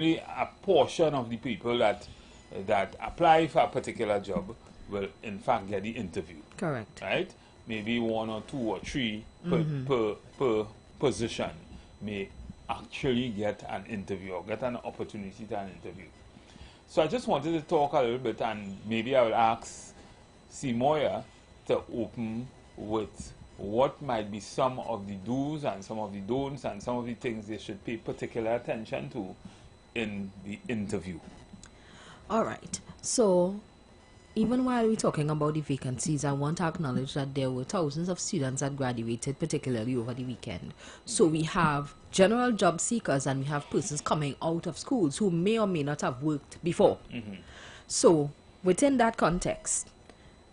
a portion of the people that apply for a particular job will in fact get the interview. Correct. Right? Maybe 1 or 2 or 3 per position may actually get an interview or get an opportunity to an interview. So I just wanted to talk a little bit, and maybe I will ask Sermoya to open with what might be some of the do's and some of the don'ts and some of the things they should pay particular attention to in the interview. All right. So even while we're talking about the vacancies, I want to acknowledge that there were thousands of students that graduated, particularly over the weekend. So we have general job seekers and we have persons coming out of schools who may or may not have worked before. So within that context,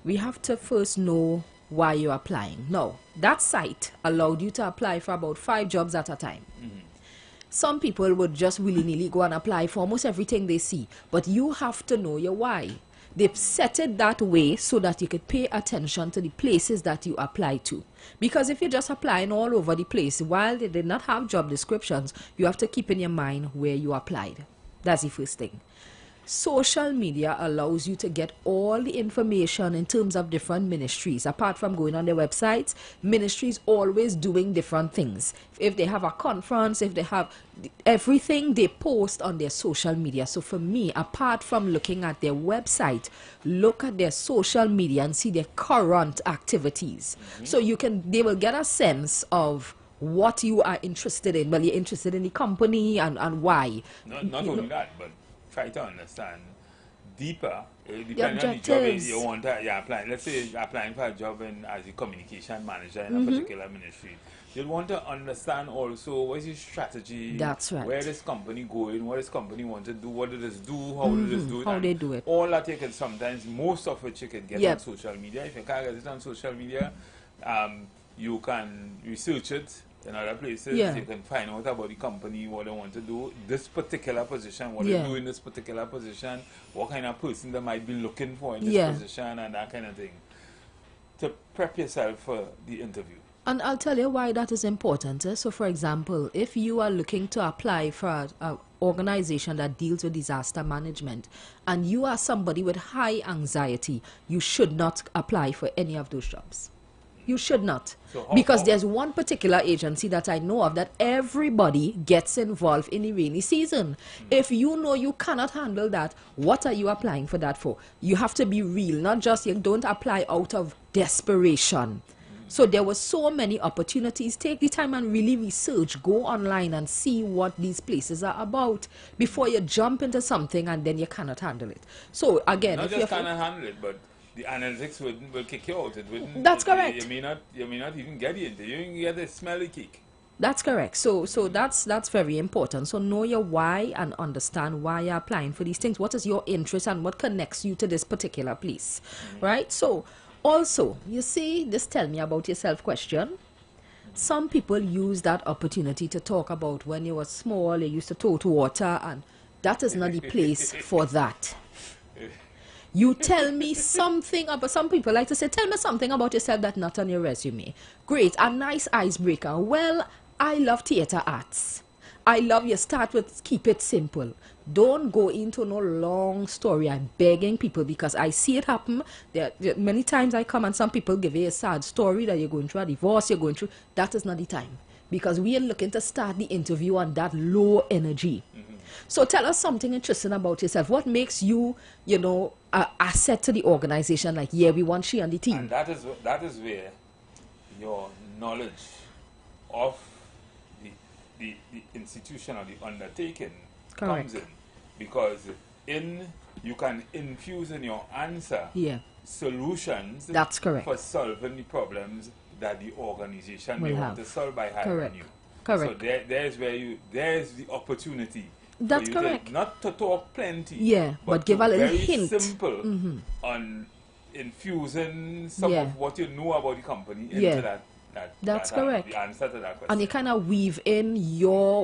we have to first know why you're applying. Now, that site allowed you to apply for about 5 jobs at a time. Some people would just willy-nilly go and apply for almost everything they see, but you have to know your why. They've set it that way so that you could pay attention to the places that you apply to. Because if you're just applying all over the place, while they did not have job descriptions, you have to keep in your mind where you applied. That's the first thing. Social media allows you to get all the information in terms of different ministries. Apart from going on their websites, ministries always doing different things. If they have a conference, if they have everything, they post on their social media. So for me, apart from looking at their website, look at their social media and see their current activities. So they will get a sense of what you are interested in. Well, you're interested in the company and why. Not only that, but try to understand deeper, depending on the job you want to apply. Let's say you're applying for a job as a communication manager in a particular ministry. You'll want to understand also what is your strategy, that's right, where this company going, what this company want to do, what does this do, how does this do it, how they do it. All that you can sometimes, most of which you can get on social media. If you can't get it on social media, you can research it in other places. You can find out about the company, what they want to do, this particular position, what they do in this particular position, what kind of person they might be looking for in this position, and that kind of thing, to prep yourself for the interview. And I'll tell you why that is important. So for example, if you are looking to apply for an organization that deals with disaster management and you are somebody with high anxiety, you should not apply for any of those jobs. You should not. Because there's one particular agency that I know of that everybody gets involved in the rainy season. If you know you cannot handle that, what are you applying for that for? You have to be real, not just you don't apply out of desperation. So there were so many opportunities. Take the time and really research. Go online and see what these places are about before you jump into something and then you cannot handle it. So again, not just cannot handle it, but the analytics will kick you out. It wouldn't. That's correct. You may not even get it. You can get a smelly kick. That's correct. So that's very important. So know your why and understand why you're applying for these things. What is your interest and what connects you to this particular place, right? So also, you see, this tell me about yourself question. Some people use that opportunity to talk about when you were small, you used to tote water, and that is not the place for that. You tell me something about, some people like to say, tell me something about yourself that's not on your resume. Great, a nice icebreaker. Well, I love theater arts. I love you start with keep it simple. Don't go into no long story. I'm begging people because I see it happen. Many times I come and some people give you a sad story that you're going through a divorce, you're going through. That is not the time because we are looking to start the interview on that low energy. So tell us something interesting about yourself. What makes you, an asset to the organization? Like, we want she on the team. And that is where your knowledge of the institution or the undertaking comes in. Because you can infuse in your answer solutions that's correct for solving the problems that the organization may want to solve by hiring you. Correct. So there's the opportunity. That's correct. Not to talk plenty, but give a little very hint. Simple on infusing some of what you know about the company into That's correct. The answer to that question. And you kind of weave in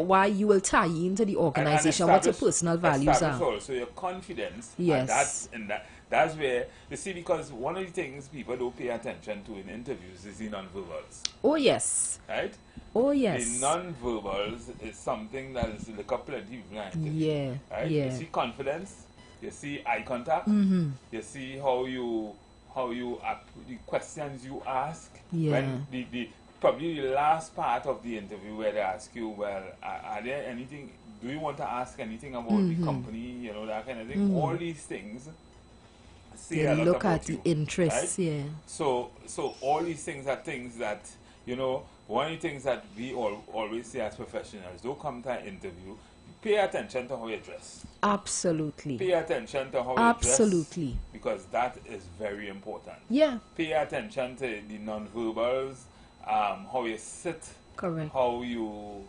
why you will tie into the organization, what your personal values establish are. also your confidence. Yes. And that's where, you see, because one of the things people don't pay attention to in interviews is the non-verbals. Oh, yes. Right? Oh, yes. The non-verbals is something that is look up plenty of interview. Yeah. Right? Yeah. You see confidence, you see eye contact, you see how you the questions you ask. Yeah. When the probably the last part of the interview where they ask you, well, are there anything, do you want to ask anything about the company, you know, that kind of thing. All these things say a lot look about at you, the interests, right? yeah. So all these things are things that, you know, one of the things that we always say as professionals, don't come to an interview, pay attention to how you dress. Absolutely. Pay attention to how you dress. Absolutely. Because that is very important. Yeah. Pay attention to the non-verbals, how you sit, Correct. how you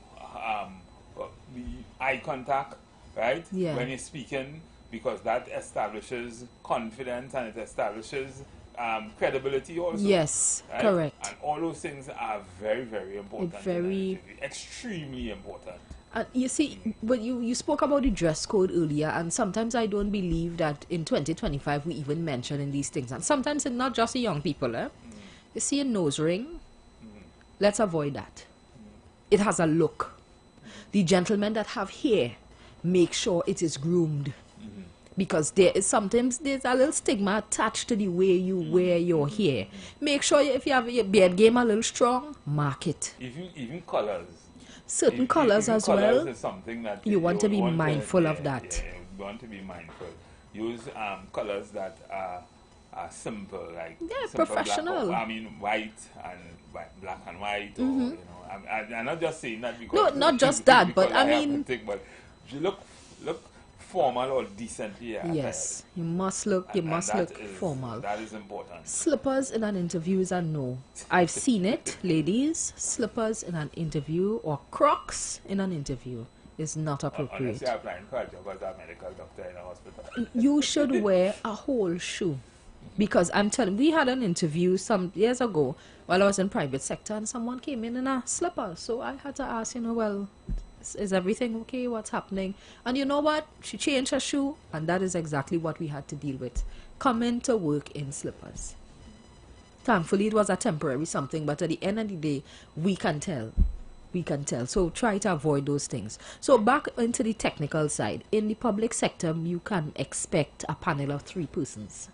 the eye contact, right? Yeah. When you're speaking, because that establishes confidence and it establishes credibility also. Yes, right? correct. And all those things are very, very important. Extremely important. And you see, but you spoke about the dress code earlier, and sometimes I don't believe that in 2025 we even mention in these things. And sometimes it's not just the young people. You see a nose ring, let's avoid that. It has a look. The gentlemen that have hair, make sure it is groomed. Because sometimes there's a little stigma attached to the way you wear your hair. Make sure if you have your beard game a little strong, mark it. Even colors. Certain colors as well. Is something that you want to be mindful of that. Yeah, you want to be mindful. Use colors that are simple, like simple professional. Black, white and black and white. Or, you know, I'm not just saying that because no, not just that, but I mean, but you look formal or decently. Yes, you must look formal. That is important. Slippers in an interview is a no. I've seen it, ladies. Slippers in an interview or Crocs in an interview is not appropriate. Unless you're applying for a job as a medical doctor in a hospital. You should wear a whole shoe. Because I'm telling you, we had an interview some years ago while I was in private sector, and someone came in a slipper. So I had to ask, well, is everything okay? What's happening? And you know what? She changed her shoe, and that is exactly what we had to deal with. Coming to work in slippers. Thankfully, it was a temporary something, but at the end of the day, we can tell. We can tell. So try to avoid those things. So back into the technical side. In the public sector, you can expect a panel of 3 persons.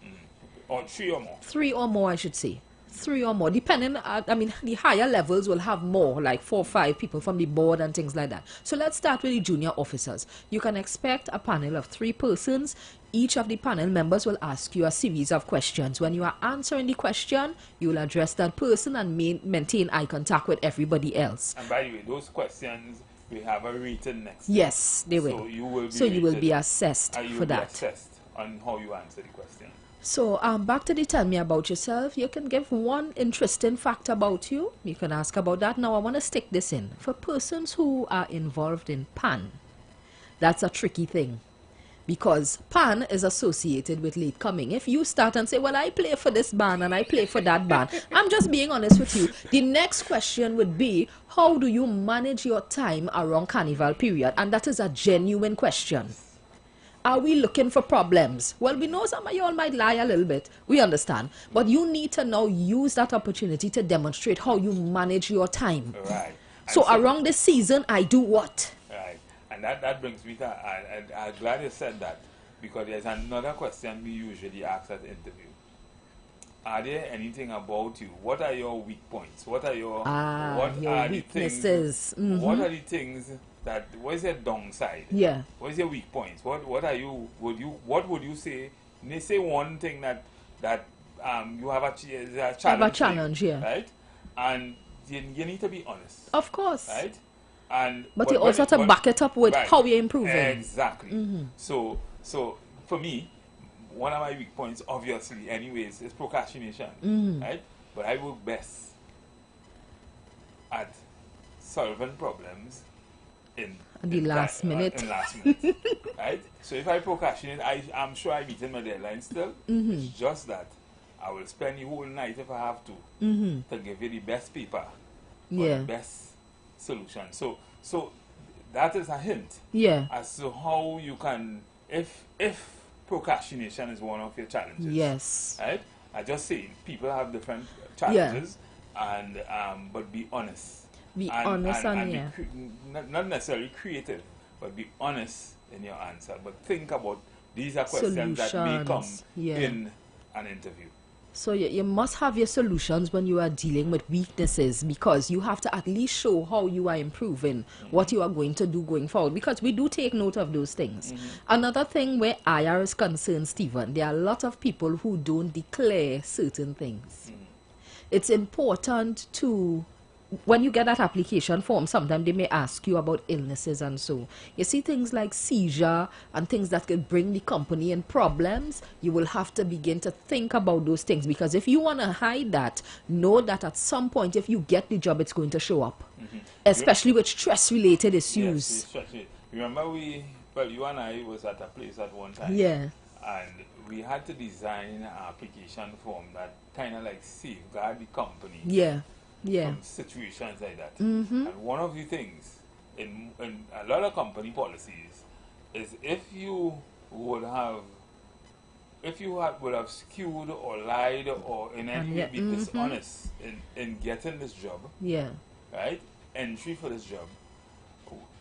Or 3 or more. 3 or more, I should say. 3 or more, depending, the higher levels will have more, like 4 or 5 people from the board and things like that. So let's start with the junior officers. You can expect a panel of 3 persons. Each of the panel members will ask you a series of questions. When you are answering the question, you will address that person and maintain eye contact with everybody else. And by the way, those questions, we have a rating next. Yes, they will. So you will be assessed for that. Assessed on how you answer the question. So, back to the tell me about yourself. You can give one interesting fact about you. You can ask about that. Now, I want to stick this in. For persons who are involved in PAN, that's a tricky thing. Because PAN is associated with late coming. If you start and say, well, I play for this band and I play for that band, I'm just being honest with you. The next question would be, how do you manage your time around carnival period? And that is a genuine question. Are we looking for problems? Well, we know some of you all might lie a little bit. We understand. But you need to now use that opportunity to demonstrate how you manage your time. Right. So around this season, I do what? Right. And that brings me to, I'm glad you said that, because there's another question we usually ask at the interview. Are there anything about you? What are your weak points? What are your weaknesses? What are the things what is your downside? Yeah. What is your weak points? What are you? What would you say? They say one thing that you have a challenge. Have a challenge, yeah. Right, and you need to be honest. Of course. Right, but you also have to back it up with how you're improving. Exactly. So for me, one of my weak points, obviously, anyways, is procrastination. Right, but I work best at solving problems in the last minute. Right? So if I procrastinate, I'm sure I meet in my deadline still. It's just that I will spend the whole night if I have to give you the best paper or Yeah. the best solution. So that is a hint Yeah. as to how you can, if procrastination is one of your challenges. Yes. Right? I just say people have different challenges, and but be honest. Be honest and yeah. Not necessarily creative, but be honest in your answer. But think about these are questions that may come in an interview. So you must have your solutions when you are dealing with weaknesses, because you have to at least show how you are improving, what you are going to do going forward, because we do take note of those things. Another thing where IR is concerned, Stephen, there are a lot of people who don't declare certain things. It's important to, when you get that application form, sometimes they may ask you about illnesses and so. You see things like seizure and things that could bring the company in problems, you will have to begin to think about those things, because if you want to hide that, know that at some point if you get the job, it's going to show up. Especially with stress-related issues. Yes, remember you and I was at a place at one time. Yeah. And we had to design an application form that kind of like safeguard the company. Yeah. Yeah. From situations like that. And one of the things in a lot of company policies is if you would have skewed or lied or in any way be dishonest in getting this job, right? Entry for this job.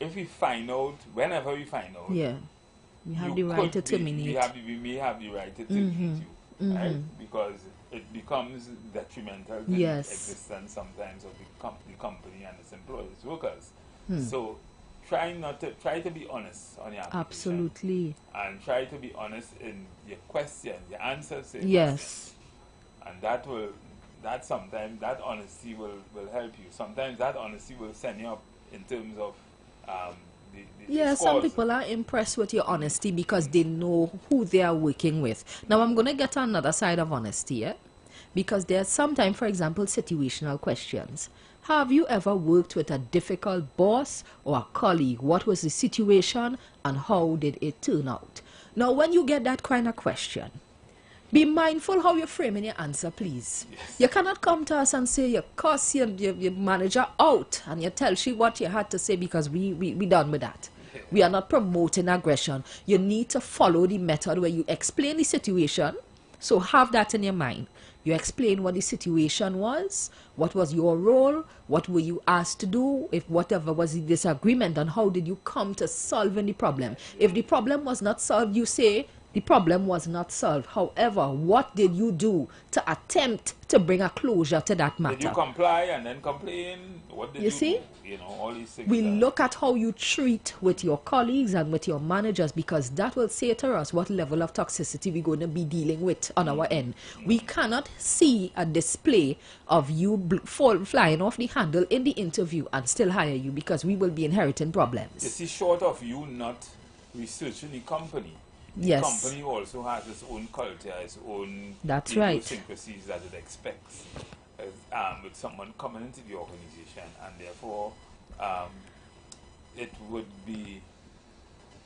If we find out, whenever we find out, we have the right to terminate. We may have the right to terminate you, right? Because it becomes detrimental to the existence sometimes of the company and its employees, workers. So try to be honest on your application. Absolutely. And try to be honest in your questions, your answers. Yes. And that sometimes that honesty will help you. Sometimes that honesty will send you up in terms of some people are impressed with your honesty because they know who they are working with. Now I'm going to get to another side of honesty, because there's sometimes, for example, situational questions. Have you ever worked with a difficult boss or a colleague? What was the situation and how did it turn out? Now when you get that kind of question, be mindful how you're framing your answer, please. You cannot come to us and say you cuss your manager out and you tell she what you had to say, because we done with that. We are not promoting aggression. You need to follow the method where you explain the situation. So have that in your mind. You explain what the situation was, what was your role, what were you asked to do, if whatever was the disagreement, and how did you come to solving the problem. If the problem was not solved, you say, the problem was not solved. However, what did you do to attempt to bring a closure to that matter? Did you comply and then complain? What did you see? do? You know, all these things. We look at how you treat with your colleagues and with your managers, because that will say to us what level of toxicity we're going to be dealing with on our end. We cannot see a display of you flying off the handle in the interview and still hire you, because we will be inheriting problems. You see, short of you not researching the company, the company also has its own culture, its own idiosyncrasies that it expects with someone coming into the organization, and therefore it would be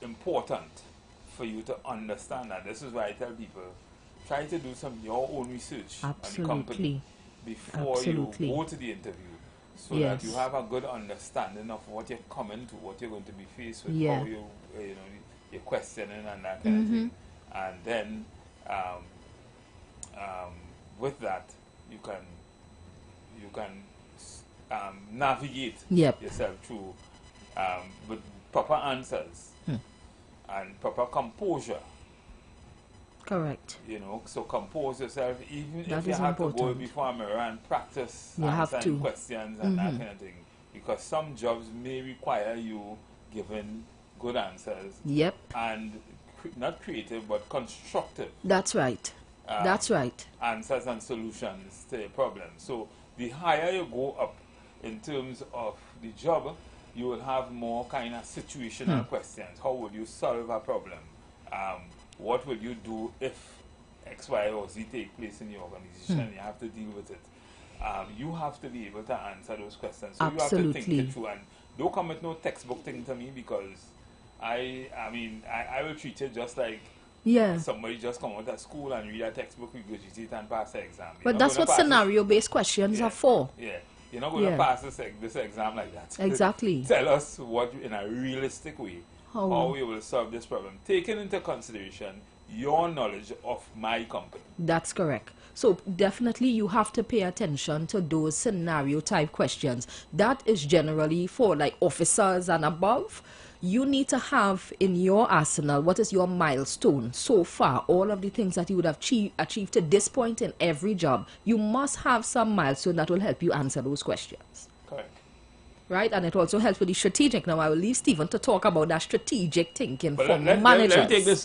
important for you to understand that. This is why I tell people, try to do your own research on the company before you go to the interview, so that you have a good understanding of what you're coming to, what you're going to be faced with, how you're questioning and that kind of thing. And then with that you can navigate yourself through with proper answers and proper composure. Correct. You know, so compose yourself, even that if you have to go before a mirror and practice answering questions and that kind of thing, because some jobs may require you giving good answers. And not creative but constructive. That's right. Answers and solutions to a problem. So the higher you go up in terms of the job, you will have more kind of situational questions. How would you solve a problem? What will you do if X, Y, or Z take place in your organization? You have to deal with it. You have to be able to answer those questions. So you have to think it through, and don't come with no textbook thing to me, because I will treat it just like Yeah. Somebody just come out of school and read a textbook, regurgitate and pass the exam. But that's what scenario-based questions are for. Yeah. You're not going to pass this exam like that. Exactly. Tell us what, in a realistic way, how you will solve this problem, taking into consideration your knowledge of my company. That's correct. So definitely you have to pay attention to those scenario type questions. That is generally for like officers and above. You need to have in your arsenal, what is your milestone so far, all of the things that you would have achieved to this point in every job. You must have some milestone that will help you answer those questions. Correct. Right, and it also helps with the strategic. Now I will leave Stephen to talk about that strategic thinking for managers.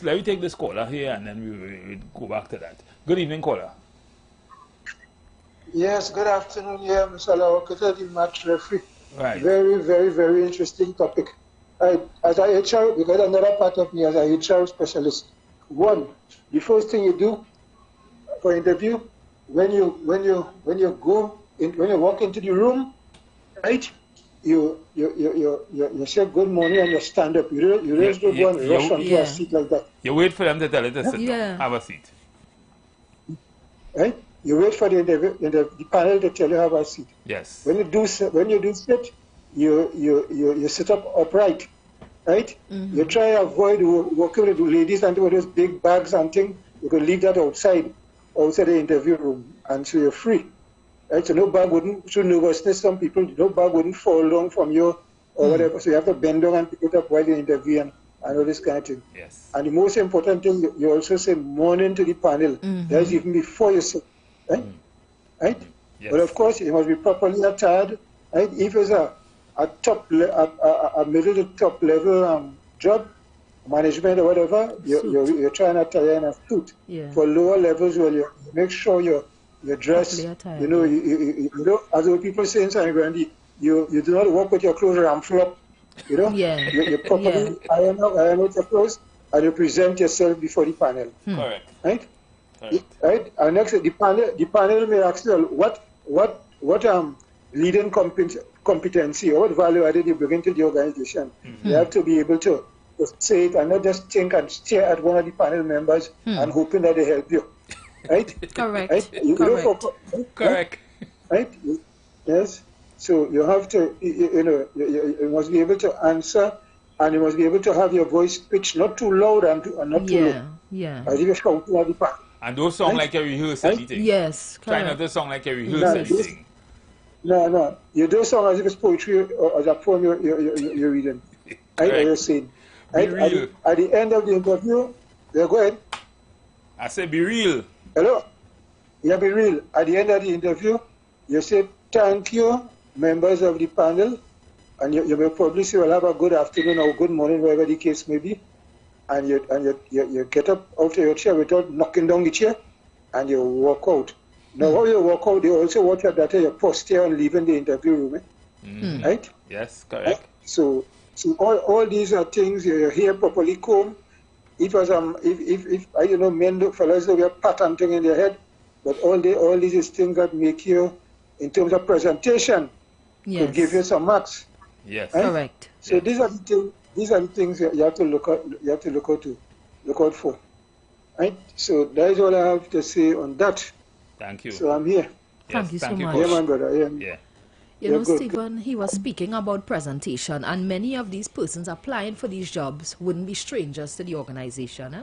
Let me take this caller here and then we will go back to that. Good evening, caller. Yes, good afternoon, Mr. Lawakata, the match referee. Right. Very, very, very interesting topic. As a HR, because another part of me as a HR specialist. One, the first thing you do for interview, when you walk into the room, right? You say good morning and you stand up. You raise the one, rush onto a seat like that. You wait for them to tell you to sit down. Have a seat. Right? You wait for the panel to tell you have a seat. Yes. When you do sit, you sit up upright, right? You try to avoid working with the ladies and with those big bags and things. You can leave that outside the interview room, and so you're free, right? So no bag wouldn't, through nervousness, some people, no bag wouldn't fall down from you or whatever. So you have to bend down and pick it up while you're interviewing and all this kind of thing. Yes. And the most important thing, you also say morning to the panel. That's even before you sit, right? Right? Yes. But of course, it must be properly attired. Right? If it's a middle to top level job, management or whatever, you're trying to attire in a suit. Yeah. For lower levels, well, you make sure you're dressed. You know, as the people say in San Grande, you do not walk with your clothes ramfled up. You know, you properly iron out your clothes and you present yourself before the panel. Correct. Right. Right. And next, the panel may ask you what leading competency or what value added you bring to the organization. You have to be able to say it and not just think and stare at one of the panel members and hoping that they help you. Right? Correct. Right? Correct. Right? Yes. So you have to, you must be able to answer, and you must be able to have your voice pitched not too loud and not too low. Yeah. As if you're shouting at the panel. And don't sound like you rehearse anything. Yes, correct. Try not to sound like you rehearse anything. No. You don't sound as if it's poetry or as a poem you're reading. Right? Or you're saying. Right? At the end of the interview, go ahead. I said be real. Hello? Yeah, be real. At the end of the interview, you say, thank you, members of the panel. And you may probably say, well, have a good afternoon or good morning, whatever the case may be. And you get up out of your chair without knocking down the chair, and you walk out. Now, how you walk out, they also watch your data, your posture, and leaving the interview room. Right? Yes, correct. So all these are things, your hair properly combed. If I men, fellas, they wear pattern thing in their head, but all these is things that make you, in terms of presentation, could give you some marks. Yes, right? Correct. So these are the things you have to look out for, right? So that is all I have to say on that. Thank you. So I'm here. Thank you so much. Yeah, my brother. Yeah. You know, Stephen, he was speaking about presentation, and many of these persons applying for these jobs wouldn't be strangers to the organization.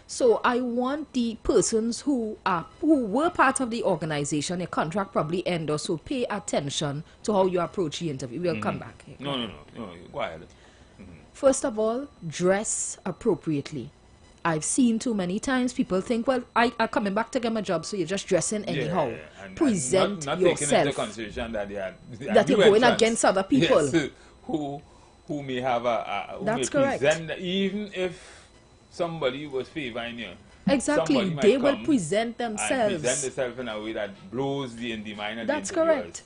So I want the persons who were part of the organization, their contract probably end or so, pay attention to how you approach the interview. We'll come back. No, go ahead. First of all, dress appropriately. I've seen too many times people think, well, I'm coming back to get my job, so you're just dressing anyhow. Present not yourself. Taking into consideration that that you're going against other people. Yes, who may have That's correct. Present, even if somebody was favoring you. Exactly. They will present themselves. And present themselves in a way that blows the mind of the That's correct.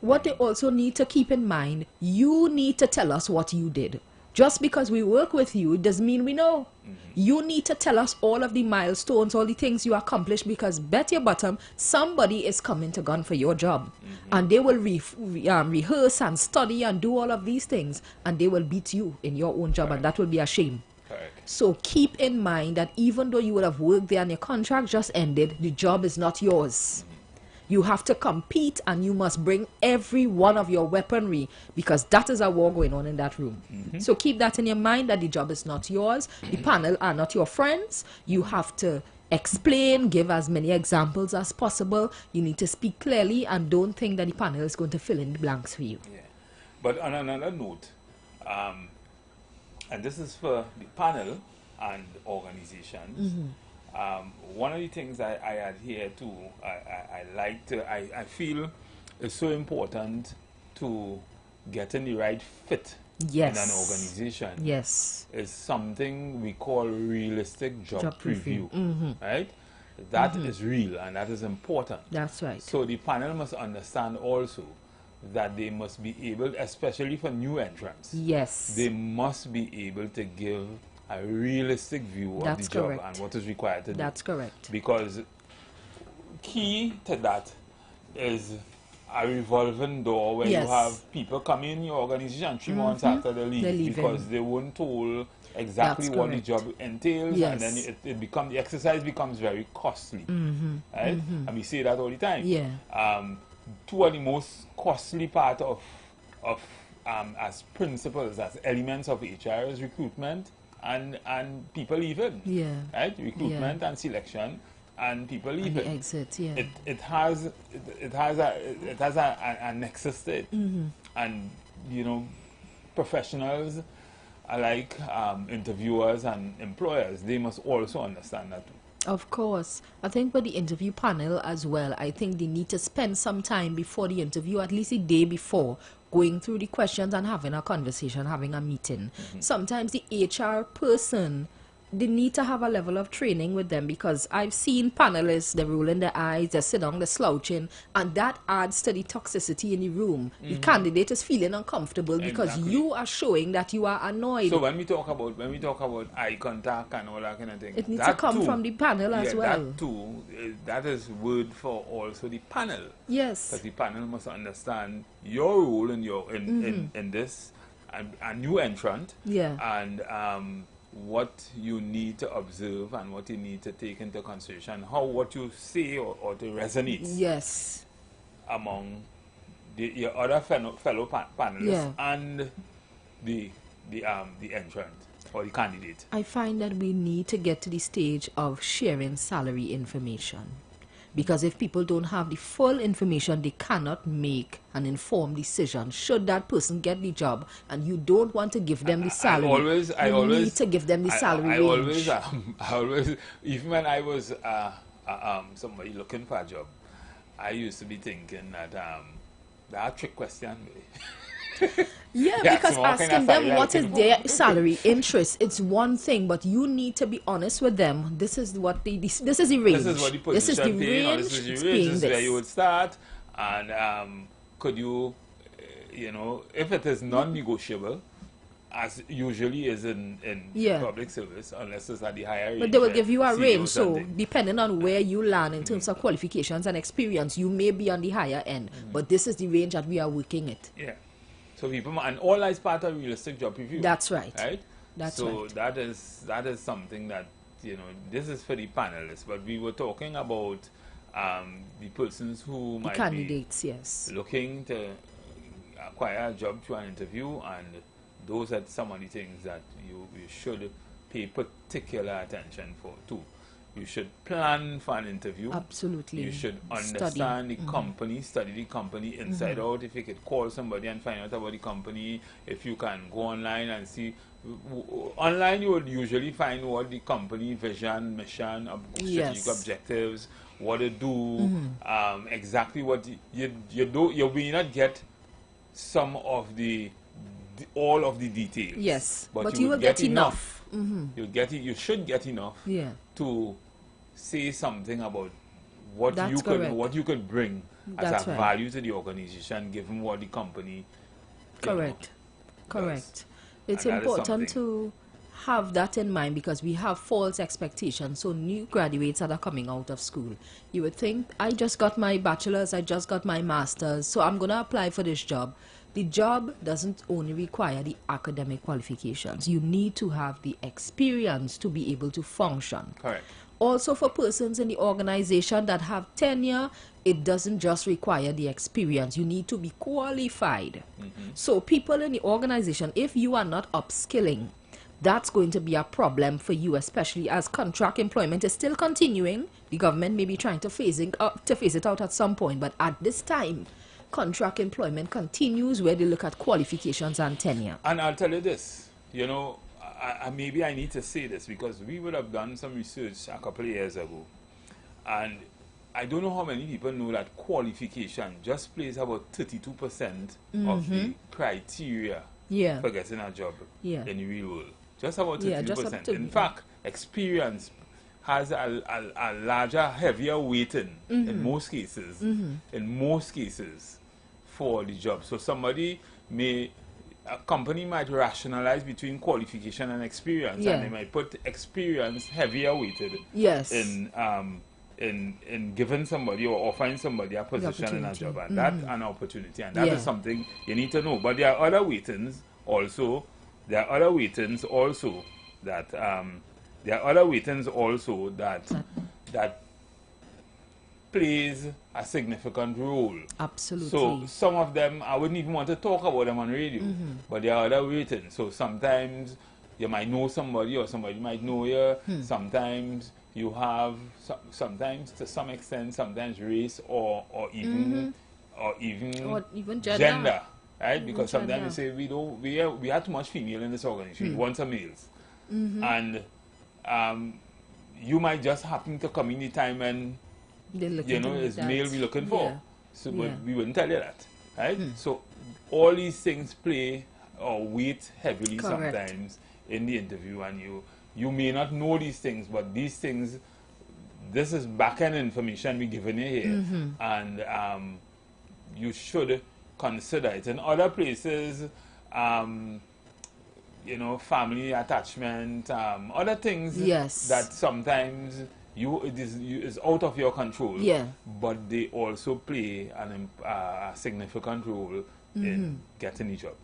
What they also need to keep in mind, you need to tell us what you did. Just because we work with you doesn't mean we know. You need to tell us all of the milestones, all the things you accomplished, because bet your bottom, somebody is coming to gun for your job. And they will rehearse and study and do all of these things, and they will beat you in your own job, and that will be a shame. Correct. So keep in mind that even though you would have worked there and your contract just ended, the job is not yours. You have to compete and you must bring every one of your weaponry, because that is a war going on in that room. So keep that in your mind, that the job is not yours. The panel are not your friends. You have to explain, give as many examples as possible. You need to speak clearly, and don't think that the panel is going to fill in the blanks for you. Yeah. But on another note, and this is for the panel and organizations, one of the things I adhere to, I feel is so important to getting the right fit Yes. in an organization. Yes. Is something we call realistic job review. preview. Right? That is real and that is important. That's right. So the panel must understand also that they must be able, especially for new entrants, Yes. they must be able to give a realistic view of That's the job correct. and what is required to do. That's correct. Because key to that is a revolving door where Yes. you have people come in your organization 3 months after they leave They're leaving. because they weren't told exactly That's what the correct. job entails, Yes. and then the exercise becomes very costly. Right? And we say that all the time. Yeah. Two of the most costly part of as principles, as elements of HR is recruitment and people leaving. Yeah. Right? Recruitment and selection and people And the leaving. exit, yeah. It has a nexus to it. And you know, professionals alike, interviewers and employers, they must also understand that too. Of course. I think for the interview panel as well, I think they need to spend some time before the interview, at least a day before, going through the questions and having a conversation, having a meeting. Sometimes the HR person, they need to have a level of training with them, because I've seen panelists, they're rolling their eyes, they sit down, they're slouching, and that adds to the toxicity in the room. The candidate is feeling uncomfortable because Exactly. you are showing that you are annoyed. So when we talk about eye contact and all that kind of thing, It needs to that come too, from the panel as well. That too, that is word for also the panel. Yes. Because the panel must understand your role in this, a new entrant, Yeah. and what you need to observe and what you need to take into consideration, how what you say or to resonate Yes. among your other fellow panelists Yeah. and the entrant or the candidate. I find that we need to get to the stage of sharing salary information. Because if people don't have the full information, they cannot make an informed decision. Should that person get the job and you don't want to give them the salary, I always need to give them the salary range. I always, even when I was somebody looking for a job, I used to be thinking that that trick question. Yeah, Yeah, because so what kind asking of them salary what are is you their salary interest, it's one thing, but you need to be honest with them. This is what this is the range. This is what the position This is the paying, or range. this is It's the range, paying this is where you this. would start, and could you, if it is non-negotiable, as usually is in Yeah. public service, unless it's at the higher range. But they will where give you a CEOs range, and so things. depending on where you land in terms of qualifications and experience, you may be on the higher end. But this is the range that we are working it. Yeah. So people, and all that is part of realistic job review. That's right. Right? That's so right. that is something that, this is for the panelists, but we were talking about the persons who The might candidates, yes. be looking to acquire a job through an interview, and those are some of the things that you should pay particular attention for too. You should plan for an interview. Absolutely. You should Study. understand the company, study the company inside out. If you could call somebody and find out about the company, if you can go online and see. Online, you would usually find what the company vision, mission, strategic objectives, what they do, exactly what you do. You may not get some of all of the details. Yes, but you will get enough. You should get enough Yeah. to say something about what That's correct. what you could bring That's as a right. value to the organization, given what the company. Correct. Correct. It's And that is important something. to have that in mind, because we have false expectations. So new graduates that are coming out of school, you would think, I just got my bachelor's, I just got my master's, so I'm going to apply for this job. the job doesn't only require the academic qualifications. You need to have the experience to be able to function. Correct. Also, for persons in the organization that have tenure, it doesn't just require the experience. You need to be qualified. So people in the organization, if you are not upskilling, that's going to be a problem for you, especially as contract employment is still continuing. The government may be trying to phase it out at some point, but at this time, contract employment continues where they look at qualifications and tenure. And I'll tell you this, you know, maybe I need to say this because we would have done some research a couple of years ago, and I don't know how many people know that qualification just plays about 32% of the criteria for getting a job in the real world. Just about 32%. In fact, experience has a larger, heavier weighting in most cases. In most cases for the job. So a company might rationalize between qualification and experience, and they might put experience heavier weighted in giving somebody or offering somebody a position in a job, and that's an opportunity, and that is something you need to know. But there are other weightings also. That plays a significant role. Absolutely. So some of them, I wouldn't even want to talk about them on radio, but there are other ratings. So sometimes you might know somebody or somebody might know you. Sometimes you have, sometimes to some extent, sometimes race or even gender. Right? Because sometimes we say we have too much female in this organization. We want some males. And you might just happen to come in the time and it's male we're looking for. So but we wouldn't tell you that. Right? So all these things play or weight heavily sometimes in the interview, and you may not know these things, but these things, this is back-end information we're giving you here. And you should consider it. In other places, family attachment, other things that sometimes it is out of your control, but they also play a significant role in getting a job.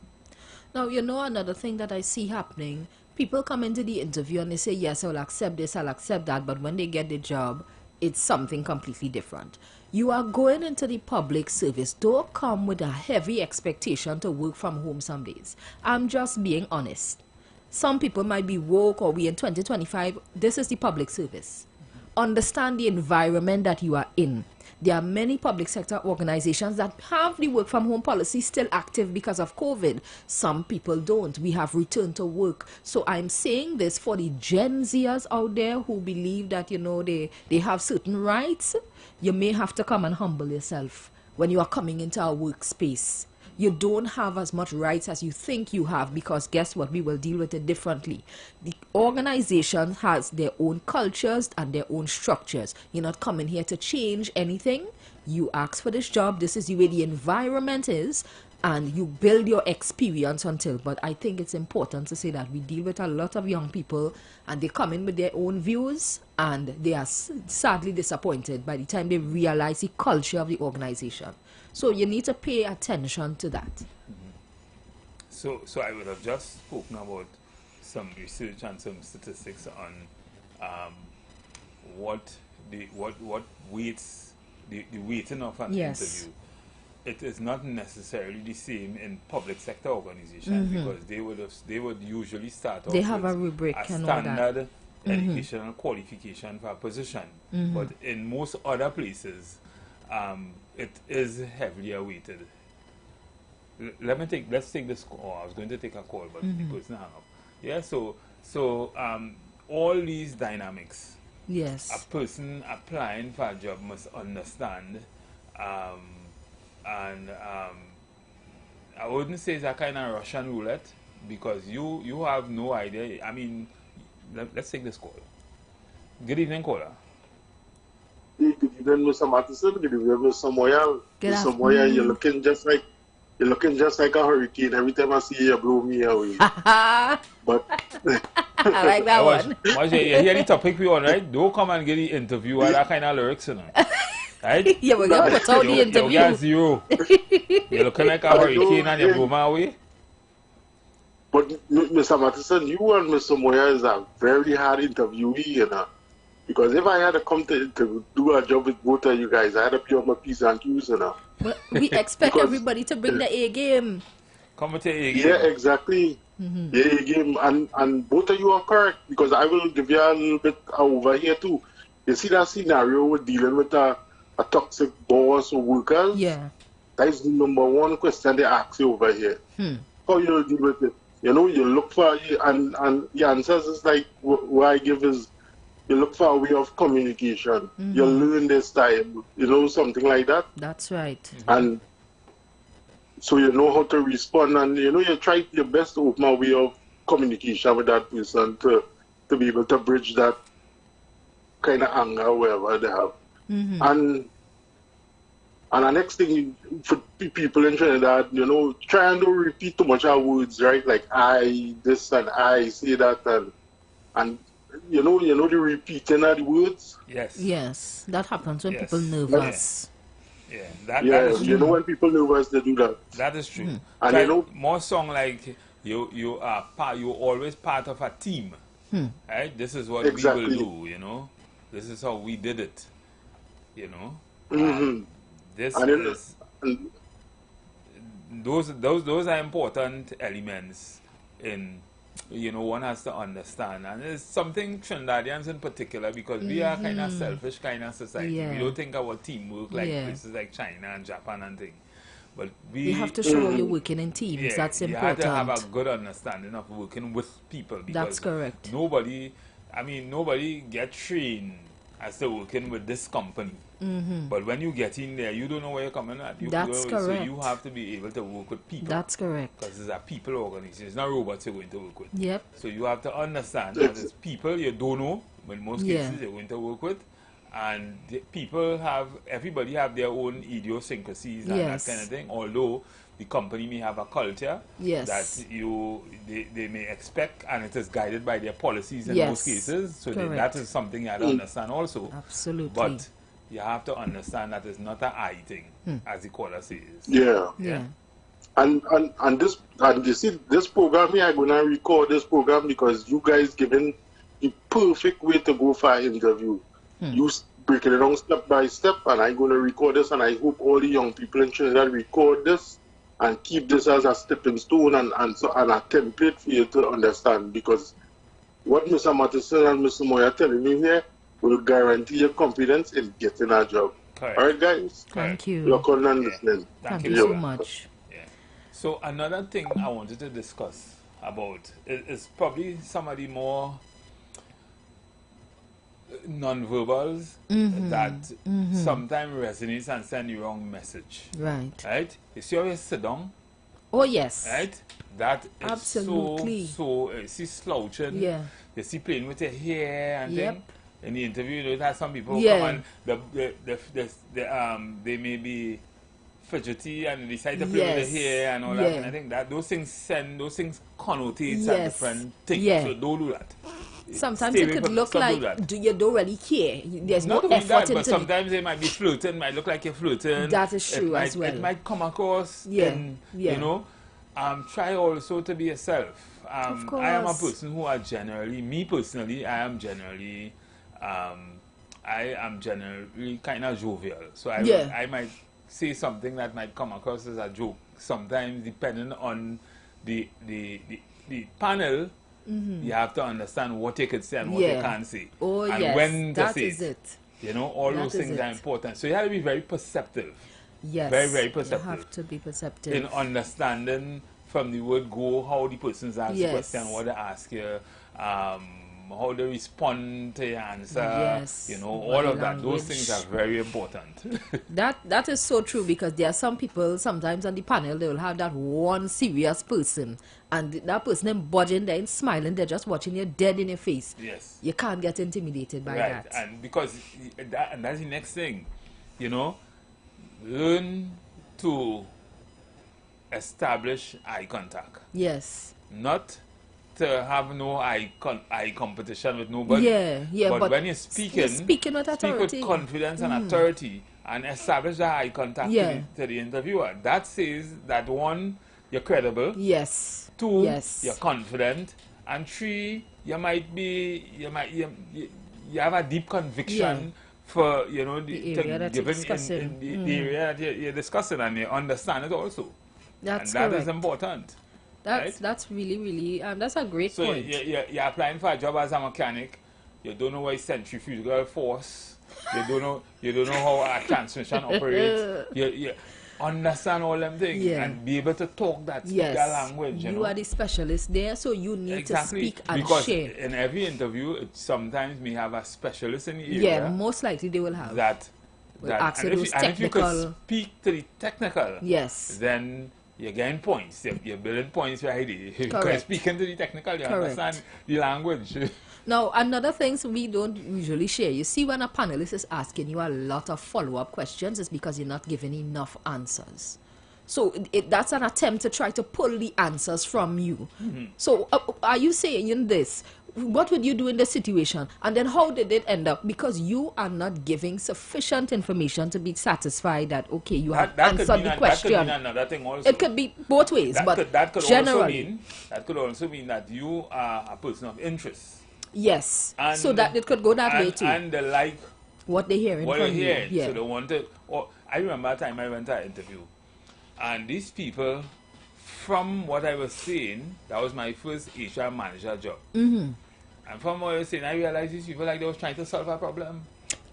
Now, another thing that I see happening, people come into the interview and they say, yes, I'll accept this, I'll accept that, but when they get the job, it's something completely different. You are going into the public service. Don't come with a heavy expectation to work from home some days. I'm just being honest. Some people might be woke, or we in 2025, this is the public service. Understand the environment that you are in. There are many public sector organizations that have the work from home policy still active because of COVID. Some people don't. We have returned to work. So I'm saying this for the Gen Zers out there who believe that, they have certain rights. You may have to come and humble yourself when you are coming into our workspace. You don't have as much rights as you think you have, because guess what? We will deal with it differently. The organization has their own cultures and their own structures. You're not coming here to change anything. You ask for this job. This is the way the environment is, and you build your experience until. But I think it's important to say that we deal with a lot of young people, and they come in with their own views, and they are sadly disappointed by the time they realize the culture of the organization. So you need to pay attention to that. So I would have just spoken about some research and some statistics on what weights the weighting of an interview. It is not necessarily the same in public sector organizations, because they would usually start off they have with a rubric a and standard educational qualification for a position. But in most other places, it is heavily weighted. Let's take this call. I was going to take a call, but the person hung up. Yeah, so all these dynamics, a person applying for a job must understand, and I wouldn't say it's a kind of Russian roulette, because you have no idea. I mean, let's take this call. Good evening, caller. Good evening, Mr. Mathison. Good evening, Mr. Sermoya. Mr. Sermoya, you're looking just like a hurricane. Every time I see you, you blow me away. But I like that one. You hear the topic we on, right? Don't come and get the interview with that kind of lyrics, Right? Yeah, we're going to put out the You interview. got zero. You're looking like a hurricane and you blow my way. But Mr. Mathison, you and Mr. Moya is a very hard interviewee, you know. Because if I had to come to do a job with both of you guys, I had to be on my P's and Q's, you know. Well, we expect everybody to bring the A game. Come with your A game. Yeah, exactly. Yeah, A game. And both of you are correct. Because I will give you a little bit over here too. You see that scenario with dealing with a toxic boss or workers? Yeah. That is the number one question they ask you over here. How you deal with it? You know, you look for, and the answers is like, what I give is, you look for a way of communication. You learn this time, you know, something like that. That's right. And so you know how to respond, and you know, you try your best to open a way of communication with that person to be able to bridge that kind of anger, wherever they have. And the next thing, for people in Trinidad, you know, try and don't repeat too much of words, right? Like I this and I say that, and you know the repeating of the words. Yes. Yes, that happens when people nervous. Yeah, that is true. You know, when people nervous, they do that. That is true. And you know, more song like you are always part of a team. Right? This is what we will do, you know. This is how we did it. You know. This is those are important elements in, you know, one has to understand, and it's something Trinidadians in particular, because we are kind of selfish kind of society. Yeah. We don't think about teamwork like places like China and Japan and things. But you have to show you're working in teams. That's important. You have to have a good understanding of working with people. Because that's correct. Nobody gets trained as to working with this company. But when you get in there, you don't know where you're coming at. That's correct. So you have to be able to work with people. That's correct. Because it's a people organization. It's not robots you're going to work with. Yep. So you have to understand that it's people you don't know, in most cases, you're going to work with. And everybody have their own idiosyncrasies and that kind of thing. Although the company may have a culture that they may expect, and it is guided by their policies in most cases. So that is something you have to understand also. Absolutely. But you have to understand that it's not an I thing, as the caller says. Yeah. And you see, this program here, I'm gonna record this program because you guys given the perfect way to go for an interview. You breaking it down step by step, and I'm gonna record this, and I hope all the young people in Trinidad record this and keep this as a stepping stone and a template for you to understand, because what Mr. Mathison and Mr. Moya telling me here will guarantee your confidence in getting a job. Correct. All right, guys? Thank you. Look on and listening. Thank you so much. Yeah. So another thing I wanted to discuss about is probably some of the more non-verbals that sometimes resonates and send you wrong message. Right? You see how you sit down? Oh, yes. Right? That is absolutely so you see slouching. Yeah. You see playing with your hair and thing. In the interview, you know, that some people come and they may be fidgety and decide to play with the hair and all that. And I think that those things connotates a different thing. So don't do that. Sometimes it could look like you don't really care. There's no effort but sometimes they might be flirting, might look like you're flirting. That is true as well. It might come across you know. Try also to be yourself. Of course. I am a person who are generally, me personally, I am generally kind of jovial. So I might say something that might come across as a joke. Sometimes, depending on the panel, you have to understand what you could say and what you can't say. Oh, and when to that say is it. You know, all those things are important. So you have to be very perceptive. Yes. Very, very perceptive. You have to be perceptive. In understanding from the word go, how the person's asking the question, what they ask you, how they respond to your answer, you know, all of that. Those things are very important. That is so true, because there are some people sometimes on the panel, they will have that one serious person, and that person then budging there and smiling, they're just watching you dead in your face. Yes. You can't get intimidated by that. And because that's the next thing, you know, learn to establish eye contact. Yes. Not to have no eye competition with nobody. But when you're speaking, with authority. Speak with confidence and authority, and establish the eye contact to the interviewer. That says that one, you're credible. Yes. Two, yes. you're confident. And three, you have a deep conviction for, you know, the area that you're discussing. The area that you're discussing, and you understand it also. That's and that correct. is important. That's really, really, that's a great point. So you're applying for a job as a mechanic. You don't know what centrifugal force. You don't know how a transmission operates. You understand all them things and be able to talk that language. You know? Are the specialist there, so you need to speak and because share. In every interview, it sometimes may have a specialist in the area. Yeah, most likely they will have that. Ask and if you could speak to the technical, then you're getting points. You're building points right there. Because speaking to the technical, you understand the language. Now, another thing we don't usually share. You see, when a panelist is asking you a lot of follow-up questions, it's because you're not giving enough answers. So that's an attempt to try to pull the answers from you. So are you saying this? What would you do in this situation? And then how did it end up? Because you are not giving sufficient information to be satisfied that, okay, you have answered the question. That could mean another thing also. It could be both ways, that could generally. That could also mean that you are a person of interest. Yes, and so that it could go that way too. And they like what they hearing from you. Yeah. So they wanted. I remember a time I went to an interview, and these people, from what I was saying, that was my first HR manager job. And from what I was saying, I realized these people they was trying to solve a problem.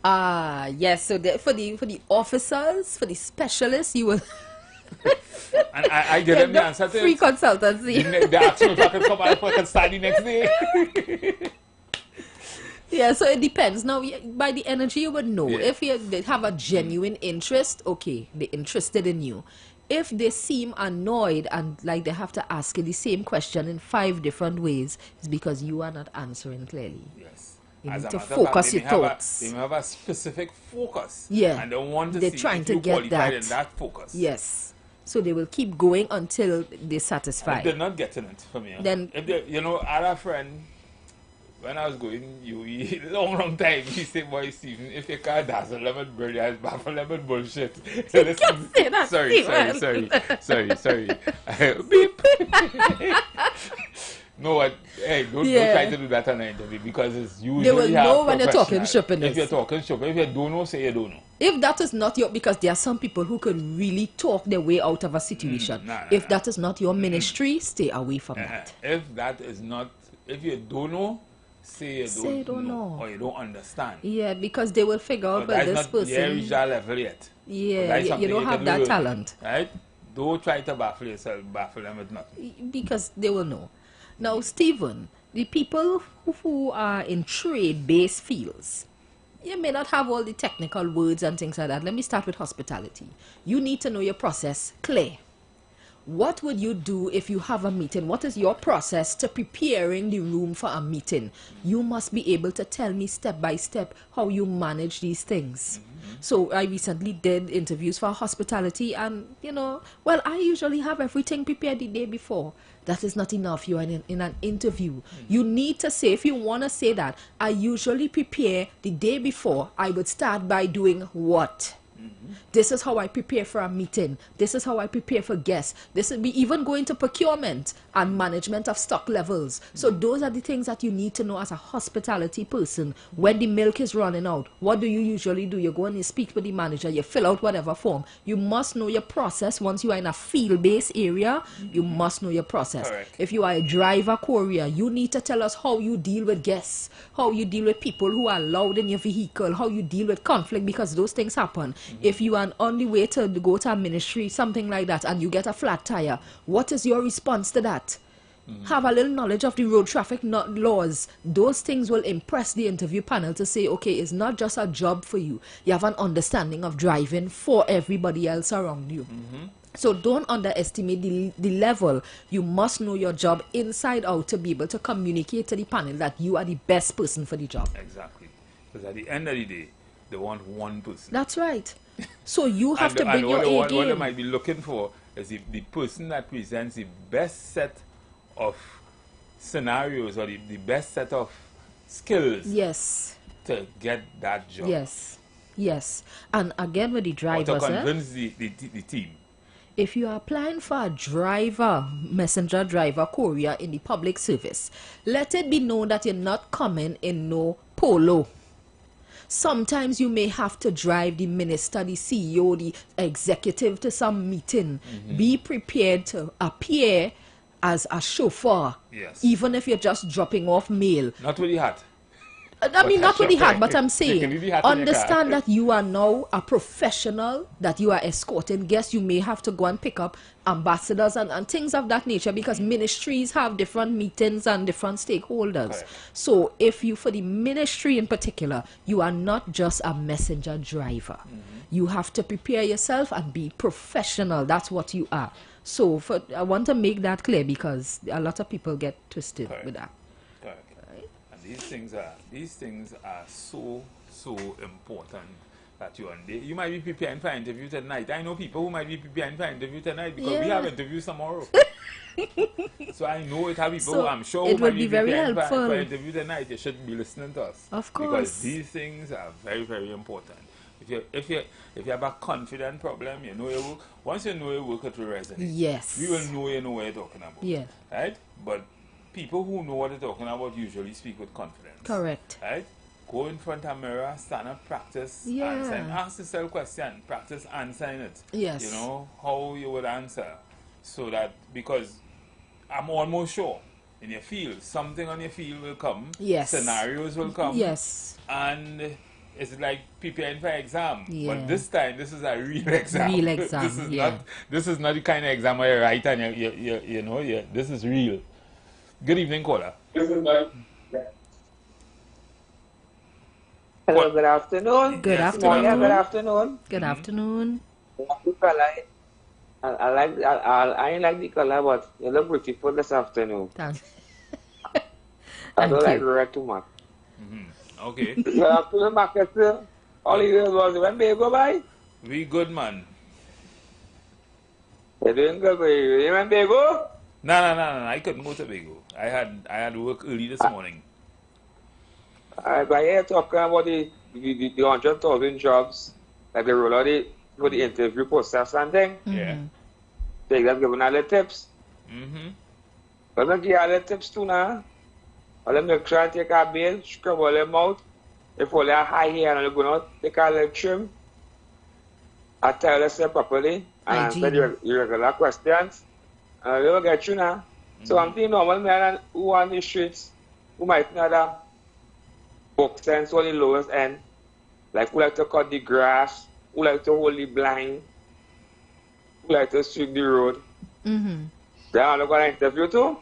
Yes. So for the officers, for the specialists, you will. And I gave them the answer to free consultancy. They asked me if I could come out if I could start the next day. Yeah, so it depends. Now, by the energy, you would know. If they have a genuine interest, okay, they're interested in you. If they seem annoyed and like they have to ask you the same question in 5 different ways, it's because you are not answering clearly. Yes. You need to focus your thoughts. They have a specific focus. Yeah. And they want to they're see trying if to you get qualified in that focus. Yes. So they will keep going until they're satisfied. If they're not getting it from you. Then, if they, I had a friend, when I was going UE, long time, he said, boy, Stephen, if your car doesn't lemon burn, it's baffle lemon bullshit. You can't say that, Sorry. Beep. No, hey, don't try to do that on an interview because it's usually they will know when you're talking shoppiness. If you're talking shopping, if you don't know, say you don't know. If that is not your, because there are some people who can really talk their way out of a situation. If that is not your ministry, stay away from that. If that is not, if you don't know, say you don't know or you don't understand. Yeah, because they will figure out, well, this person. Yeah, reach that level yet. Yeah, you don't have that talent. Right? Don't try to baffle yourself, baffle them with nothing. Because they will know. Now, Stephen, the people who are in trade-based fields, you may not have all the technical words and things like that. Let me start with hospitality. You need to know your process clear. What would you do if you have a meeting? What is your process to preparing the room for a meeting? You must be able to tell me step by step how you manage these things. So I recently did interviews for hospitality and, well, I usually have everything prepared the day before. That is not enough. You are in an interview. You need to say, if you want to say that, I usually prepare the day before. I would start by doing what? This is how I prepare for a meeting. This is how I prepare for guests. This will be even going to procurement and management of stock levels. So those are the things that you need to know as a hospitality person. When the milk is running out, what do you usually do? You go and you speak with the manager, you fill out whatever form. You must know your process. Once you are in a field-based area, you must know your process. Correct. If you are a driver courier, you need to tell us how you deal with guests, how you deal with people who are loud in your vehicle, how you deal with conflict, because those things happen. If you are on the way to go to a ministry, something like that, and you get a flat tire, what is your response to that? Have a little knowledge of the road traffic laws. Those things will impress the interview panel to say, okay, it's not just a job for you. You have an understanding of driving for everybody else around you. So don't underestimate the level. You must know your job inside out to be able to communicate to the panel that you are the best person for the job. Exactly. Because at the end of the day, they want one person. That's right. So you have to bring your A game. What they might be looking for is the person that presents the best set of scenarios or the best set of skills. Yes. To get that job. Yes. Yes. And again with the Or drivers, to convince the team. if you are applying for a driver, messenger driver, courier in the public service, let it be known that you're not coming in no polo. Sometimes you may have to drive the minister, the CEO, the executive to some meeting. Be prepared to appear as a chauffeur. Yes. Even if you're just dropping off mail. Not with the hat. I mean, not really hard, but I'm You can saying, leave the hat in your car. understand that you are now a professional, that you are escorting guests. You may have to go and pick up ambassadors and things of that nature, because ministries have different meetings and different stakeholders. Correct. So if you, for the ministry in particular, you are not just a messenger driver. You have to prepare yourself and be professional. That's what you are. So I want to make that clear, because a lot of people get twisted Correct. with that. Correct. And these things are so important that you might be preparing for an interview tonight. I know people who might be preparing for an interview tonight because we have interviews tomorrow. So I know it have people who I'm sure it who would might be be very preparing helpful. for an interview tonight. They should be listening to us. Of course. Because these things are very, very important. If you have a confident problem, you know your work. Once you know your work, it will resonate. Yes. We will know you know what you're talking about. Yeah. Right? But people who know what they're talking about usually speak with confidence. Correct. Right? Go in front of a mirror, stand up, practice, Yeah. answering. Ask yourself a question, practice answering it. Yes. You know, how you would answer. So that, because I'm almost sure in your field, something on your field will come. Yes. Scenarios will come. Yes. And it's like preparing for exam. Yeah. But this time, this is a real exam. Real exam, This is yeah. this is not the kind of exam where you write and you know, this is real. Good evening, caller. Hello, good afternoon. Good Yes, afternoon. Sermoya, good afternoon. Good afternoon. I like the color, but you look beautiful this afternoon. Thank I don't like you. the red too much. Okay. Good afternoon, Marcus. All you heard was when they go by. We good, man. They're doing good, but you when they go? No. I couldn't go to Tobago. I had work early this morning. I hear talking about the 100,000 jobs, like they roll out for the interview process and thing. Yeah. They just giving all the tips. But don't give all the tips too now. Or them make sure and take a bail, scrub all them out. If all their high hair and they're going out, take a little trim. Attire yourself properly and answer your regular questions. And they will get you now. So I'm thinking normal men who on the streets, who might not have book sense on the lowest end, like who like to cut the grass, who like to hold the blind, who like to sweep the road. They are not going to interview too.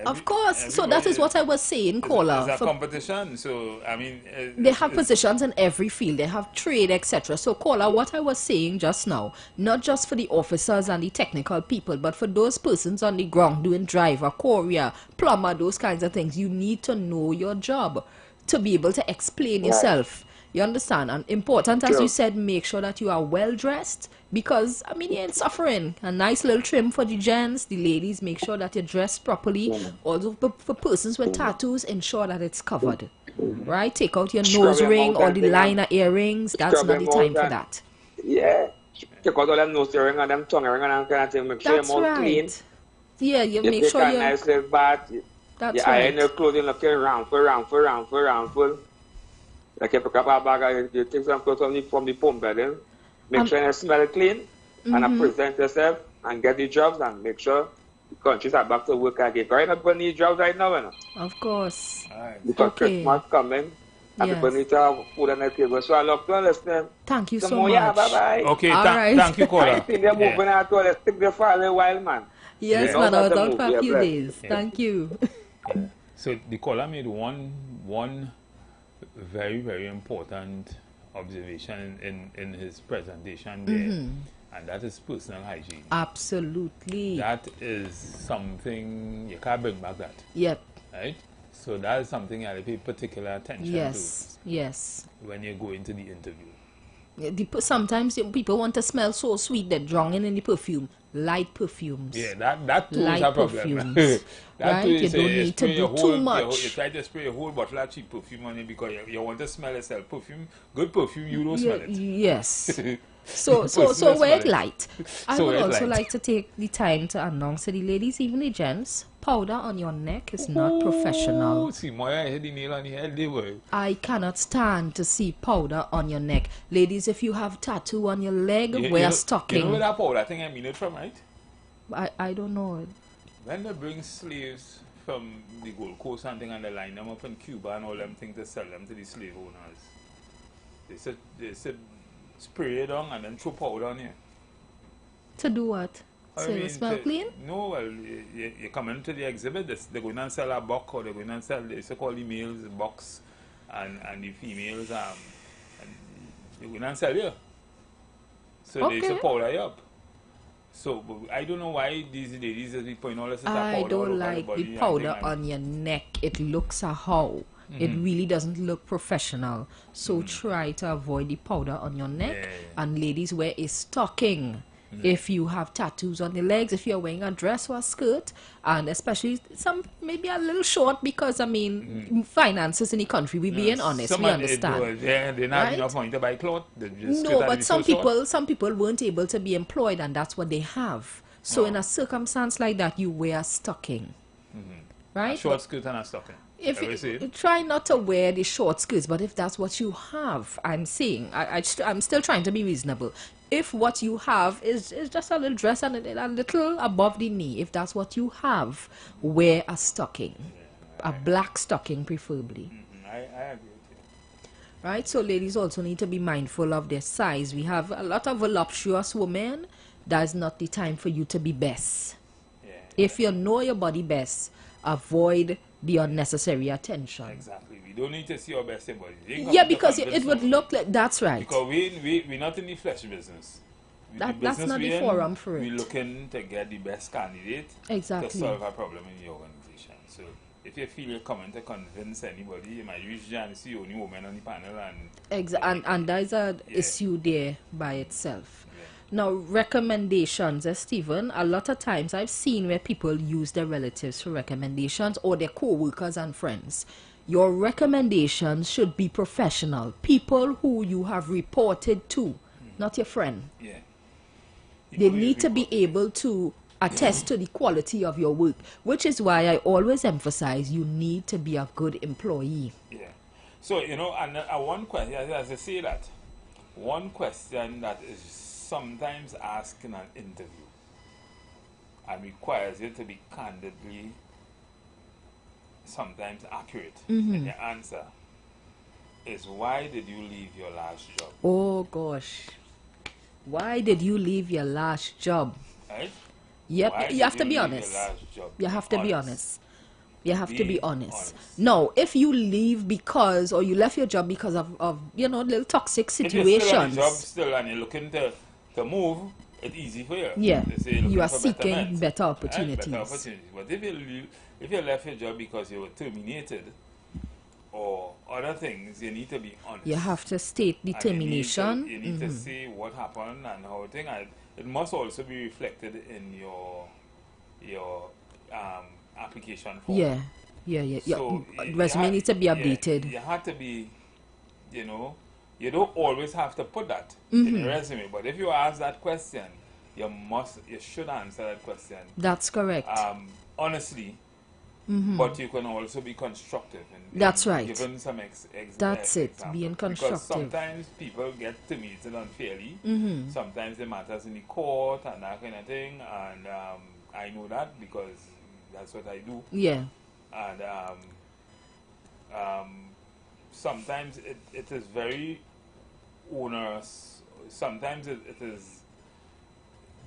Of course. So that is what I was saying, caller. It's a competition. So, I mean... They have positions in every field. They have trade, etc. So, caller, what I was saying just now, not just for the officers and the technical people, but for those persons on the ground doing driver, courier, plumber, those kinds of things, you need to know your job to be able to explain yourself. You understand? And important, as you said, make sure that you are well dressed, because, I mean, you're in suffering. A nice little trim for the gents, the ladies, make sure that you're dressed properly. Also, for persons with tattoos, ensure that it's covered. Right? Take out your nose ring or the liner earrings. That's not the time for that. Yeah. Take out all them nose ring and them tongue ring and them kind of thing. Make sure That's you're all clean. right. Yeah, you You make take sure a you're... nice little bath. That's You iron right. your clothing looking round. Like you pick up a bag, you take some clothes from the pump bedding. Make sure you smell clean and present yourself and get the jobs and make sure the countries are back to work again. Because everybody need jobs right now, you know. Of course. Because Okay. Christmas coming and Yes. people need to have food on the table. So I love to listening. Thank you so Sermoya, much. bye-bye. Okay, All right. thank you, I caller. think they're moving out to let's stick there for a little while, man. Yes, You know man, I was that the out for a movie, few bless. days. Thank you. So the caller made one very, very important observation in his presentation there, and that is personal hygiene. Absolutely. That is something you can't bring back that, Yep. right? So that is something you have to pay particular attention Yes. to when you go into the interview. Sometimes people want to smell so sweet that drowning in the perfume. light perfumes. Yeah, that too is Light a problem. perfumes. That Right? too You is don't need to spray your do too whole- much. You try to spray a whole bottle of cheap perfume on it because you want to smell yourself. Perfume, good perfume, you don't smell it. Yes. So Personally wear it smell it. light. I So would wear it also light. like to take the time to announce to the ladies, even the gents, powder on your neck is not professional. Oh, Sermoya hit the nail on the head, they were. I cannot stand to see powder on your neck. Ladies, if you have tattoo on your leg, You wear know- stocking. You know where that powder thing I mean it from, right? I don't know. When they bring slaves from the Gold Coast and thing and they line them up in Cuba and all them things to sell them to the slave owners, they said spray it on and then throw powder on you. To do what? I So you mean, smell clean? No, well, you come into the exhibit, they're going to sell a box, or they're going to sell, they call the males box, and the females, and they're going to sell you. So they Okay. say powder you up. So, but I don't know why these ladies are putting all this powder I all over don't the like body the and powder thing, on your neck. It looks a how. It really doesn't look professional. So try to avoid the powder on your neck. Yeah. And ladies, wear a stocking. If you have tattoos on your legs, if you're wearing a dress or a skirt, and especially some maybe a little short because I mean finances in the country. We being honest, Some we of it, understand. they're not Right? enough money to buy clothes. They just No, skirt but are some so short. some people weren't able to be employed, and that's what they have. So in a circumstance like that, you wear a stocking, right? Short skirt and a stocking. If Ever see you it? try not to wear the short skirts, but if that's what you have, I'm saying, I'm still trying to be reasonable. If what you have is just a little dress and a little above the knee, if that's what you have, wear a stocking, a black stocking preferably. I agree with you. Right, so ladies also need to be mindful of their size. We have a lot of voluptuous women. That's not the time for you to be best. Yeah, If you know your body best, avoid the unnecessary attention. exactly. We don't need to see our best body. Yeah, because it would look like that's right. Because we're not in the flesh business. That's business not we the in, forum for We're it. looking to get the best candidate Exactly. to solve a problem in the organization. So if you feel you're coming to convince anybody, you might use you and see only women on the panel and And there's an Yeah. issue there by itself. Yeah. Now, recommendations, Stephen, a lot of times I've seen where people use their relatives for recommendations or their co-workers and friends. Your recommendations should be professional. People who you have reported to, not your friend. yeah. They need to be able to attest to the quality of your work, which is why I always emphasize you need to be a good employee. Yeah. So, you know, and one question, as I say that, one question that is sometimes asked in an interview and requires you to be candidly, sometimes accurate in your answer is, why did you leave your last job? Oh gosh. Why did you leave your last job? Right? Yep, Why you did have to be leave your honest. last job? You have to be honest. You have to Be be honest. honest. No, if you leave because, or you left your job because of little toxic If you're still on the situations. job still and you're looking to move, it's easy for you. Yeah, They say you're you looking are for seeking betterment. better Right? opportunities. Better opportunities. But if you left your job because you were terminated or other things, you need to be honest. You have to state And determination. You need to say what happened and how thing. And it must also be reflected in your application form. Yeah. So Resume needs to be updated. You have to be, you don't always have to put that in your resume. But if you ask that question, you should answer that question. That's correct. Honestly, but you can also be constructive. That's right. Given some That's it, examples. being Because constructive. sometimes people get terminated unfairly. Sometimes it matters in the court and that kind of thing. And I know that because that's what I do. Yeah. And sometimes it is very onerous. Sometimes it is,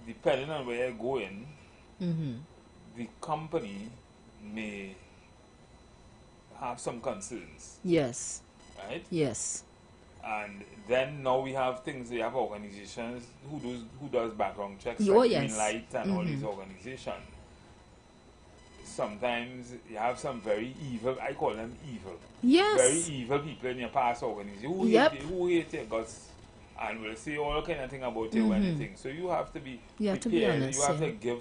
depending on where you're going, the company may have some concerns, Yes. right? Yes. And then now we have things, we have organizations who does background checks, Oh, like yes. Greenlight and all these organizations. Sometimes you have some very evil, I call them evil, Yes. very evil people in your past organization who Yep. hate your guts and will say all kind of thing about you or anything. So you have to be prepared. To be honest, you have to give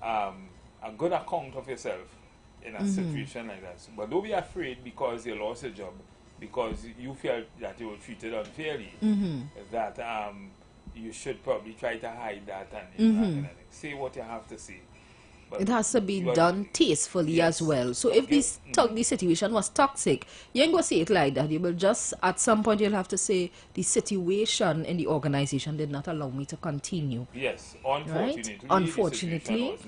a good account of yourself in a situation like that. So, but don't be afraid because you lost your job, because you felt that you were treated unfairly, that you should probably try to hide that and that kind of thing. Say what you have to say. But it has to be done tastefully as well. So if the situation was toxic, you ain't gonna say it like that. You will just, at some point, you'll have to say, the situation in the organization did not allow me to continue. Yes, unfortunately. Right? Unfortunately,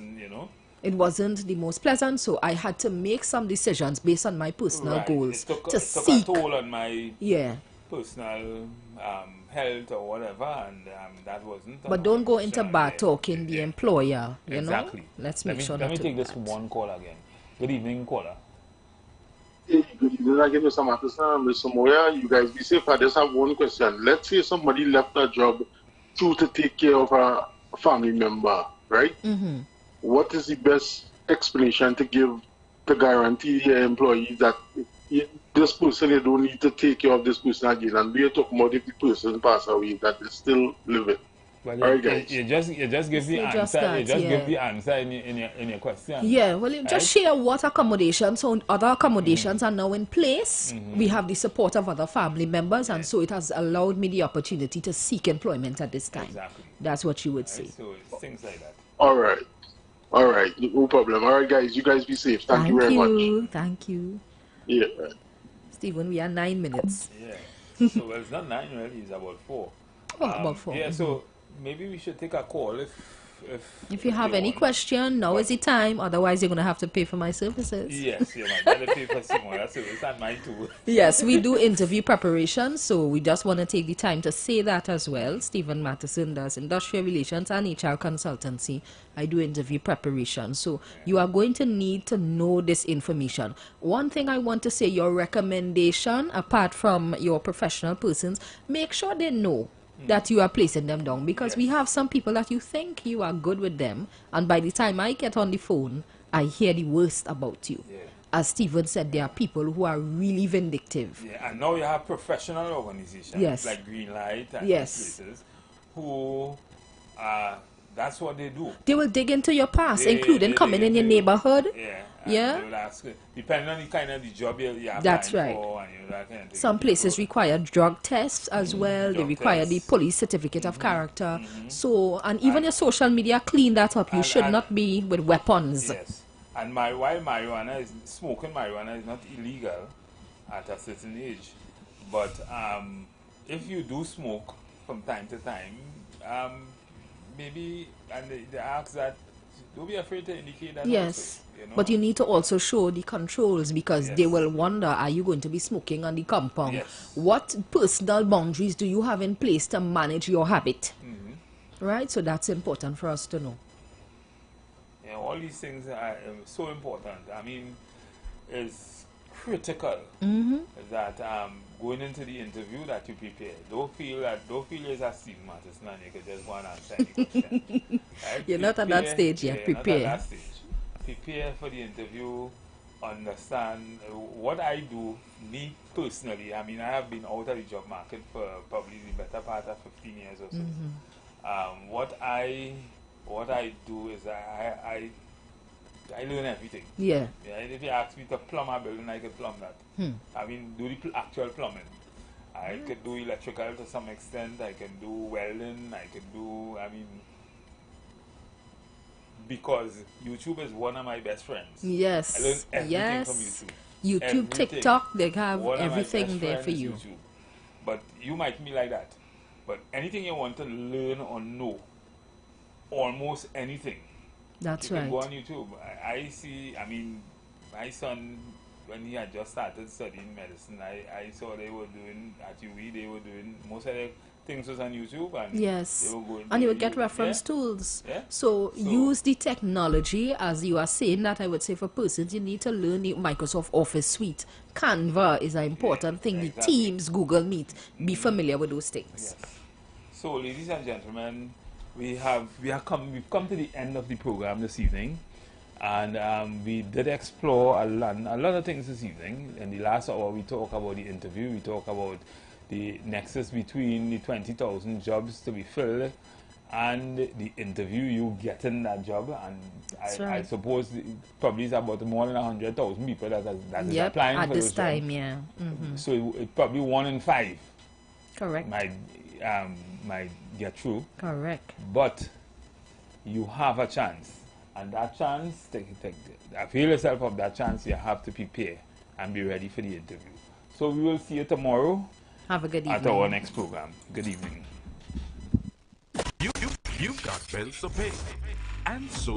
it wasn't the most pleasant, so I had to make some decisions based on my personal goals. It took a toll on my personal health or whatever, and that wasn't. But don't go into bad talking the employer, you know? Let's make sure Let me take this one call again. Good evening, caller. Hey, good evening again, Mr. Mathison, Mr. Sermoya. You guys be safe. I just have one question. Let's say somebody left a job to take care of a family member, right? What is the best explanation to give to guarantee the employee that this person, you don't need to take care of this person again, and we are talking about if the person pass away, that is still living. Well, all right, guys. You just give the answer. You just give the answer in your question. Yeah, well, you just share what accommodations, so other accommodations are now in place. We have the support of other family members, and so it has allowed me the opportunity to seek employment at this time. Exactly. That's what you would say. So things like that. All right, no problem. All right, guys, you guys be safe. Thank you very much. Thank you. Yeah. Stephen, we are 9 minutes. Yeah. So well, it's not 9 really, it's about 4. Oh, about 4. Yeah, so maybe we should take a call if you have any question, now is the time. Otherwise, you're going to have to pay for my services. Yes, you might better pay for Sermoya service and mine too. Yes, we do interview preparation, so we just want to take the time to say that as well. Stephen Mathison does industrial relations and HR consultancy. I do interview preparation. So you are going to need to know this information. One thing I want to say, your recommendation, apart from your professional persons, make sure they know that you are placing them down, because we have some people that you think you are good with them, and by the time I get on the phone, I hear the worst about you. As Stephen said, there are people who are really vindictive. Yeah, and now you have professional organizations like Greenlight and places who that's what they do. They will dig into your past, including coming in your neighborhood. Yeah. They will ask, depending on the kind of the job you have. That's right. For and, that kind of thing. Some places require drug tests as well. They require the police certificate of character. So, and even your social media, clean that up. You should not be with weapons. Yes. And while smoking marijuana is not illegal at a certain age, but if you do smoke from time to time, maybe, and they ask that, don't be afraid to indicate that also, you know? But you need to also show the controls, because they will wonder, are you going to be smoking on the compound? What personal boundaries do you have in place to manage your habit? Right? So that's important for us to know. Yeah, all these things are so important. I mean, it's critical that going into the interview that you prepare. Don't feel as a Stephen Mathison and you can just go and answer any question. Right? You're not at that stage yet. Prepare. Not at that stage. Prepare for the interview. Understand what I do. Me personally, I mean, I have been out of the job market for probably the better part of 15 years or so. What I do is I learn everything. Yeah. If you ask me to plumb a building, I can plumb that. I mean, do the actual plumbing. I can do electrical to some extent. I can do welding. I can do, because YouTube is one of my best friends. Yes. I learn everything from YouTube. YouTube, TikTok, they have everything there for you. YouTube. But you might be like that. But anything you want to learn or know, almost anything, that's you right. can go on YouTube. I see, my son, when he had just started studying medicine, I saw they were doing, at UE, they were doing, most of the things was on YouTube. And they were going and you would get reference tools. So use the technology, as you are saying that. I would say for persons, you need to learn the Microsoft Office suite. Canva is an important thing. The Teams, Google Meet, be familiar with those things. So, ladies and gentlemen, we've come to the end of the program this evening, and we did explore a lot of things this evening. In the last hour, we talked about the interview, we talked about the nexus between the 20,000 jobs to be filled and the interview you getting that job. And I suppose probably it's about more than 100,000 people that is applying at for this those time, jobs. yeah. So it probably 1 in 5 Correct. might get through. Correct. But you have a chance, and that chance, avail yourself of that chance. You have to prepare and be ready for the interview. So we will see you tomorrow. Have a good evening. At our next program. Good evening. You've got bills to pay, and so